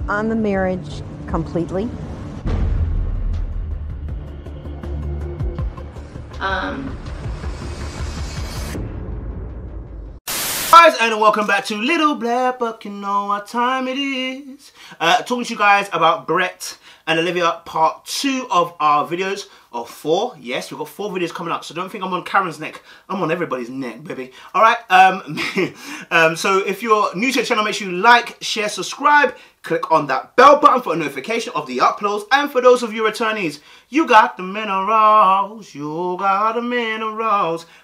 on the marriage completely. Guys, and welcome back to Little Blair Book. You know what time it is. Talking to you guys about Brett and Olivia, part 2 of our videos of 4. Yes, we've got 4 videos coming up, so don't think I'm on Karen's neck. I'm on everybody's neck, baby. Alright, so if you're new to the channel, make sure you like, share, subscribe, click on that bell button for a notification of the uploads. And for those of you returnees, you got the minerals,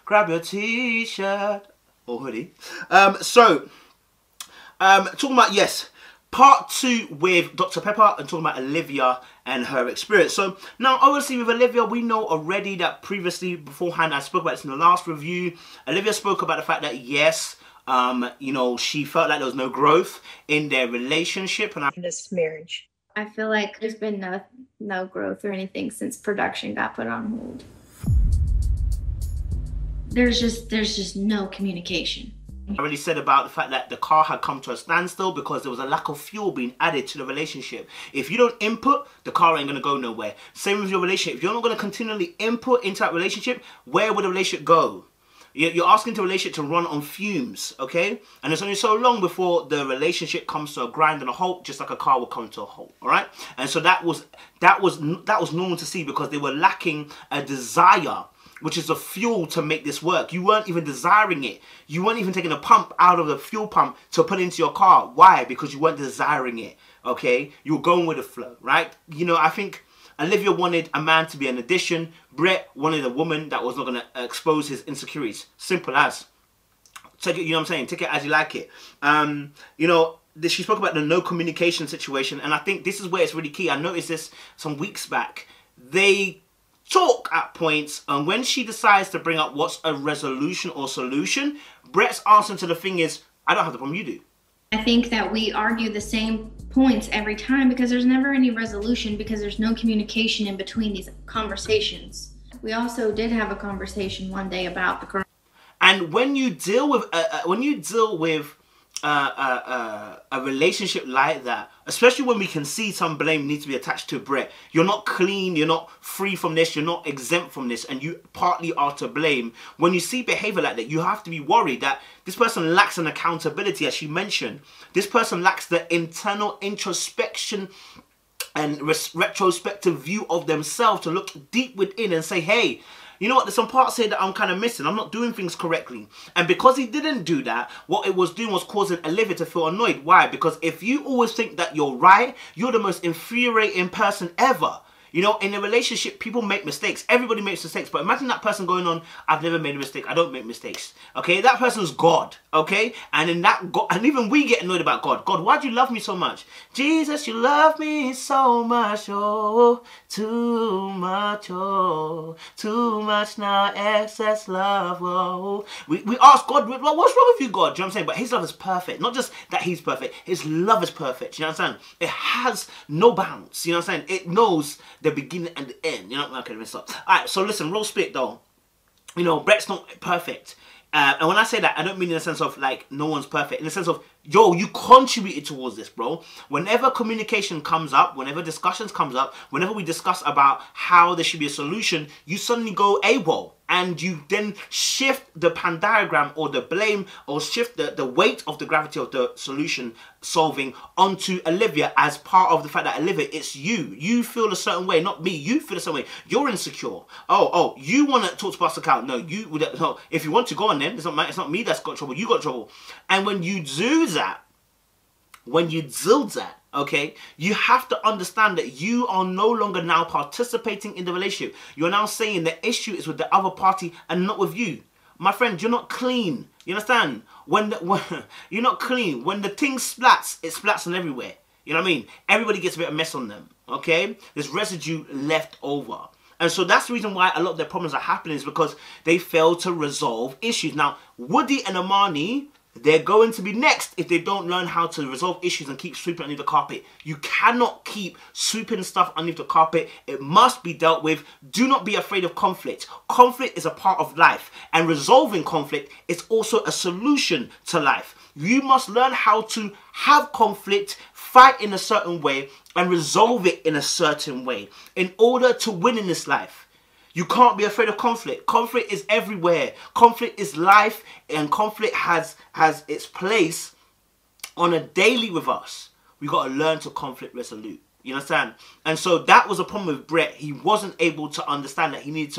grab your t-shirt or hoodie. Talking about, yes, part 2 with Dr. Pepper and talking about Olivia and her experience. So now, obviously, with Olivia, we know already that previously, beforehand, I spoke about this in the last review. Olivia spoke about the fact that, yes, you know, she felt like there was no growth in their relationship and this marriage. I feel like there's been no growth or anything since production got put on hold. There's just no communication. I already said about the fact that the car had come to a standstill because there was a lack of fuel being added to the relationship. If you don't input, the car ain't going to go nowhere. Same with your relationship. If you're not going to continually input into that relationship, where would the relationship go? You're asking the relationship to run on fumes, okay? And it's only so long before the relationship comes to a grind and a halt, just like a car will come to a halt, all right? And so that was normal to see because they were lacking a desire, which is the fuel to make this work. You weren't even desiring it. You weren't even taking a pump out of the fuel pump to put into your car. Why? Because you weren't desiring it, okay? You were going with the flow, right? You know, I think Olivia wanted a man to be an addition. Brett wanted a woman that was not going to expose his insecurities. Simple as. Take it, you know what I'm saying? Take it as you like it. You know, she spoke about the no communication situation, and I think this is where it's really key. I noticed this some weeks back. They talk at points, and when she decides to bring up what's a resolution or solution, Brett's answer to the thing is, I don't have the problem, you do. I think that we argue the same points every time because there's never any resolution because there's no communication in between these conversations. We also did have a conversation one day about the corona. And when you deal with a relationship like that, especially when we can see some blame needs to be attached to Brett, you're not clean, you're not free from this, you're not exempt from this, and you partly are to blame. When you see behavior like that, you have to be worried that this person lacks an accountability, as she mentioned. This person lacks the internal introspection and retrospective view of themselves to look deep within and say, hey, you know what, there's some parts here that I'm kind of missing. I'm not doing things correctly. And because he didn't do that, what it was doing was causing Olivia to feel annoyed. Why? Because if you always think that you're right, you're the most infuriating person ever. You know, in a relationship, people make mistakes. Everybody makes mistakes. But imagine that person going on, I've never made a mistake. I don't make mistakes. Okay? That person's God. Okay? And in that God, and even we get annoyed about God. God, why do you love me so much? Jesus, you love me so much. Oh, too much. Oh, too much now. Excess love. Oh. We ask God, what's wrong with you, God? Do you know what I'm saying? But his love is perfect. Not just that he's perfect. His love is perfect. You know what I'm saying? It has no bounds. You know what I'm saying? It knows the beginning and the end. You know, okay, let me stop. Alright, so listen, real split though. You know, Brett's not perfect. And when I say that, I don't mean in the sense of like no one's perfect. In the sense of, yo, you contributed towards this, bro. Whenever communication comes up, whenever discussions comes up, whenever we discuss about how there should be a solution, you suddenly go AWOL. And you then shift the Pan diagram or the blame or shift the weight of the gravity of the solution solving onto Olivia as part of the fact that, Olivia, it's you. You feel a certain way, not me. You feel a certain way. You're insecure. Oh, you want to talk to Pastor Cal. No, no. If you want to go on then, it's not me that's got trouble. You got trouble. And when you do that, okay, you have to understand that you are no longer now participating in the relationship. You're now saying the issue is with the other party and not with you. My friend, you're not clean. You understand? When you're not clean, when the thing splats, it splats on everywhere. You know what I mean? Everybody gets a bit of mess on them, okay? There's residue left over. And so that's the reason why a lot of their problems are happening, is because they fail to resolve issues. Now, Woody and Amani, they're going to be next if they don't learn how to resolve issues and keep sweeping underneath the carpet. You cannot keep sweeping stuff underneath the carpet. It must be dealt with. Do not be afraid of conflict. Conflict is a part of life, and resolving conflict is also a solution to life. You must learn how to have conflict, fight in a certain way, and resolve it in a certain way in order to win in this life. You can't be afraid of conflict. Conflict is everywhere. Conflict is life, and conflict has its place on a daily with us. We got to learn to conflict resolute. You understand? And so that was a problem with Brett. He wasn't able to understand that he needed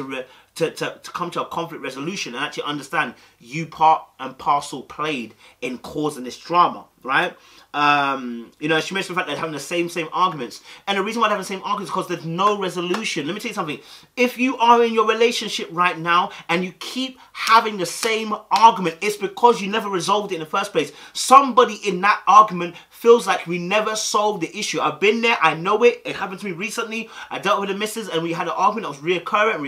to come to a conflict resolution and actually understand you part and parcel played in causing this drama, right? You know, she mentioned the fact that they're having the same arguments. And the reason why they're having the same arguments is because there's no resolution. Let me tell you something. If you are in your relationship right now and you keep having the same argument, it's because you never resolved it in the first place. Somebody in that argument feels like we never solved the issue. I've been there. I know it. It happened to me recently. I dealt with the missus and we had an argument that was reoccurring,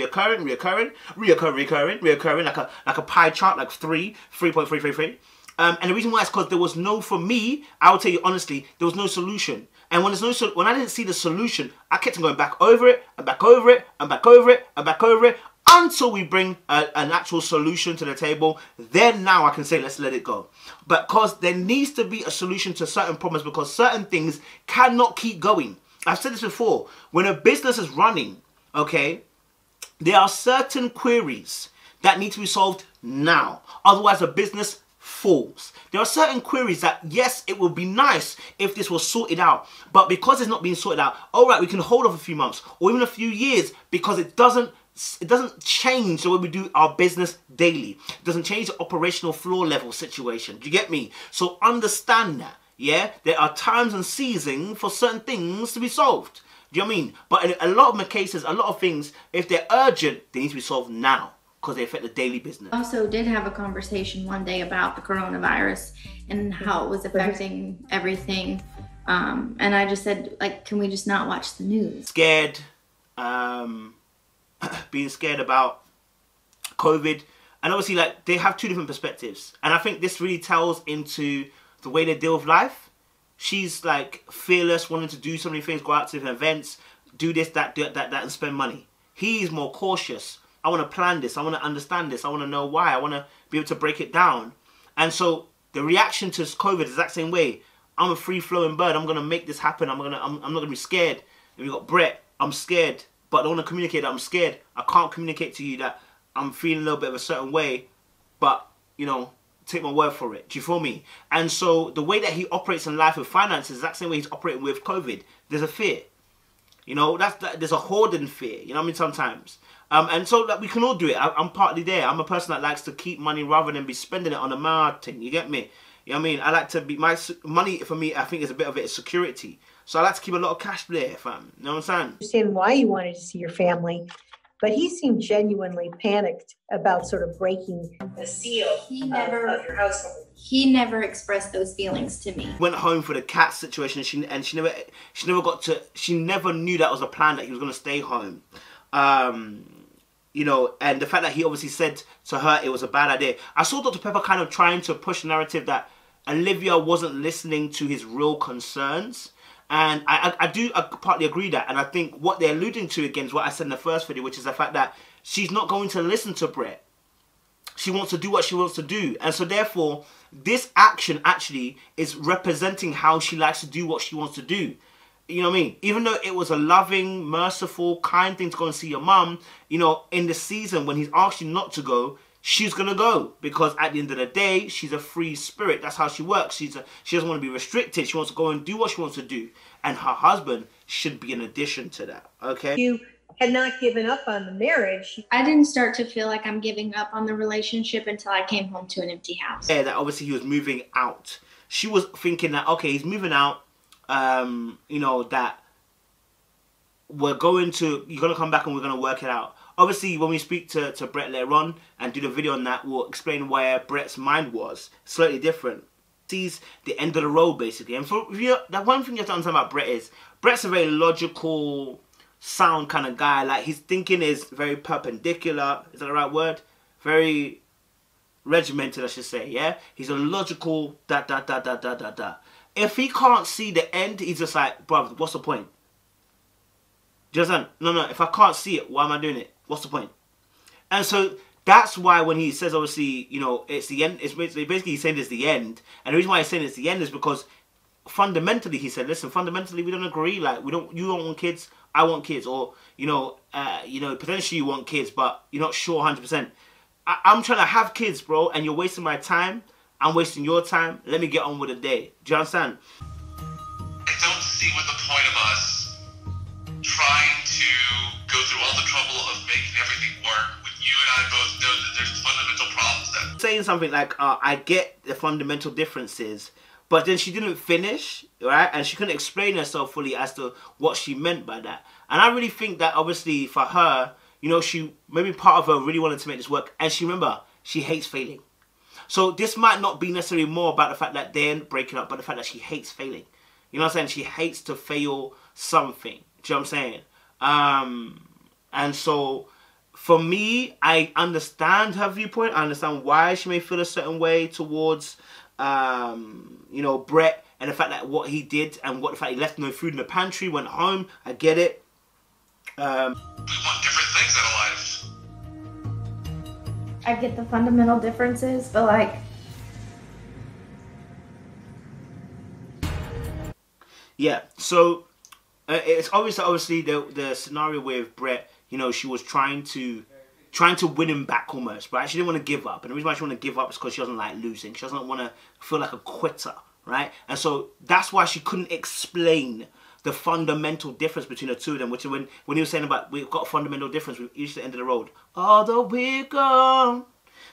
like a pie chart, like 3.333. And the reason why is because there was no, for me, I will tell you honestly, there was no solution. And when I didn't see the solution, I kept on going back over it, and back over it, and back over it, and back over it, until we bring an actual solution to the table. Then now I can say, let's let it go. But because there needs to be a solution to certain problems, because certain things cannot keep going. I've said this before. When a business is running, okay, there are certain queries that need to be solved now. Otherwise, the business falls. There are certain queries that, yes, it would be nice if this was sorted out, but because it's not being sorted out, all right, we can hold off a few months or even a few years, because it doesn't change the way we do our business daily. It doesn't change the operational floor level situation. Do you get me? So understand that, yeah? There are times and seasons for certain things to be solved. Do you know what I mean? But in a lot of my cases, a lot of things, if they're urgent, they need to be solved now, because they affect the daily business. I also did have a conversation one day about the coronavirus and how it was affecting everything. And I just said, like, can we just not watch the news? Scared, being scared about COVID. And obviously, like, they have two different perspectives. And I think this really tells into the way they deal with life. She's like fearless, wanting to do so many things, go out to different events, do this, that, and spend money. He's more cautious. I want to plan this. I want to understand this. I want to know why. I want to be able to break it down. And so the reaction to COVID is the exact same way. I'm a free-flowing bird. I'm going to make this happen. I'm not going to be scared. And we got Brett. I'm scared, but I don't want to communicate that I'm scared. I can't communicate to you that I'm feeling a little bit of a certain way, but, you know, take my word for it. Do you feel me? And so the way that he operates in life with finances is the exact same way he's operating with COVID. There's a fear. You know, there's a hoarding fear. You know what I mean? Sometimes. And so like, we can all do it. I'm partly there. I'm a person that likes to keep money rather than be spending it on a mad thing. You get me? You know what I mean? I like to be, my money for me, I think is a bit of it is security. So I like to keep a lot of cash there, fam. You know what I'm saying? I understand why you wanted to see your family, but he seemed genuinely panicked about sort of breaking the seal of your household. He never expressed those feelings to me. Went home for the cat situation, she never knew that was a plan, that he was going to stay home. You know, and the fact that he obviously said to her it was a bad idea. I saw Dr. Pepper kind of trying to push the narrative that Olivia wasn't listening to his real concerns. And I partly agree that. And I think what they're alluding to again is what I said in the first video, which is the fact that she's not going to listen to Brett. She wants to do what she wants to do. And so therefore, this action actually is representing how she likes to do what she wants to do. You know what I mean? Even though it was a loving, merciful, kind thing to go and see your mum, you know, in the season when he's asked you not to go, she's going to go. Because at the end of the day, she's a free spirit. That's how she works. She doesn't want to be restricted. She wants to go and do what she wants to do. And her husband should be an addition to that. Okay? You had not given up on the marriage. I didn't start to feel like I'm giving up on the relationship until I came home to an empty house. Yeah, that obviously he was moving out. She was thinking that, okay, he's moving out. You know, that you're going to come back and we're going to work it out. Obviously, when we speak to Brett later on and do the video on that, we'll explain where Brett's mind was. Slightly different. Sees the end of the road, basically. And that one thing you have to understand about Brett is, Brett's a very logical, sound kind of guy. Like, his thinking is very perpendicular. Is that the right word? Very regimented, I should say, yeah? He's a logical If he can't see the end, he's just like, bruv, what's the point? Do you understand? No, if I can't see it, why am I doing it? What's the point? And so that's why when he says, obviously, you know, it's the end, it's basically he's saying it's the end. And the reason why he's saying it's the end is because fundamentally, he said, listen, fundamentally, we don't agree. Like, you don't want kids, I want kids. Or, you know, potentially you want kids, but you're not sure 100%. I'm trying to have kids, bro, and you're wasting my time. I'm wasting your time. Let me get on with the day. Do you understand? I don't see what the point of us trying to go through all the trouble of making everything work when you and I both know that there's fundamental problems that... Saying something like, I get the fundamental differences, but then she didn't finish, right? And she couldn't explain herself fully as to what she meant by that. And I really think that, obviously, for her, you know, maybe part of her really wanted to make this work. And remember, she hates failing. So this might not be necessarily more about the fact that they're breaking up, but the fact that she hates failing. You know what I'm saying? She hates to fail something. Do you know what I'm saying? And so, for me, I understand her viewpoint. I understand why she may feel a certain way towards, you know, Brett, and the fact that what he did and the fact he left no food in the pantry, went home. I get it. We want different things out of life. I get the fundamental differences, but like... Yeah, so it's obviously the scenario with Brett, you know, she was trying to win him back almost, but she didn't want to give up. And the reason why she wanted to give up is because she doesn't like losing. She doesn't want to feel like a quitter, right? And so that's why she couldn't explain the fundamental difference between the two of them, which is when he was saying about we've got a fundamental difference, we reached the end of the road. Although we're gone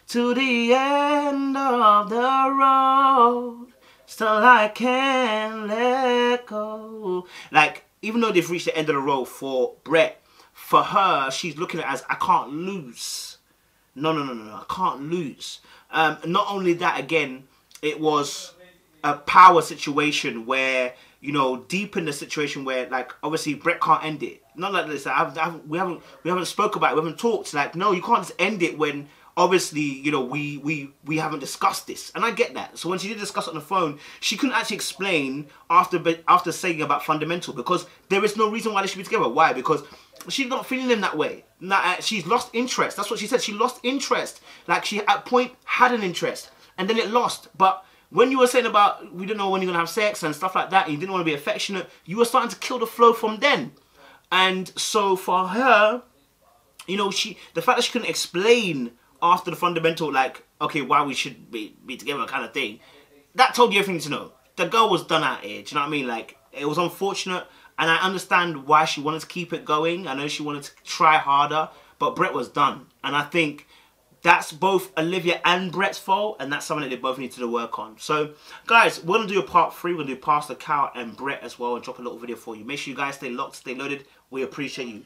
to the end of the road, still I can't let go. Like, even though they've reached the end of the road for Brett, for her, she's looking at it as, I can't lose. No, I can't lose. Not only that, again, it was a power situation where, you know, deep in the situation where, like, obviously Brett can't end it. Not like this. We haven't spoke about it. We haven't talked. Like, no, you can't just end it when, obviously, you know, we haven't discussed this. And I get that. So when she did discuss it on the phone, she couldn't actually explain after saying about fundamental, because there is no reason why they should be together. Why? Because she's not feeling him that way. She's lost interest. That's what she said. She lost interest. Like, she at point had an interest and then it lost. But when you were saying about we don't know when you're gonna have sex and stuff like that, and you didn't want to be affectionate, you were starting to kill the flow from then. And so for her, you know, the fact that she couldn't explain after the fundamental, like, okay, why we should be together kind of thing, that told you everything to know. The girl was done out here, do you know what I mean? Like, it was unfortunate, and I understand why she wanted to keep it going. I know she wanted to try harder, but Brett was done. And I think that's both Olivia and Brett's fault, and that's something that they both need to work on. So, guys, we're going to do a part 3. We're going to do Pastor Cal and Brett as well, and drop a little video for you. Make sure you guys stay locked, stay loaded. We appreciate you.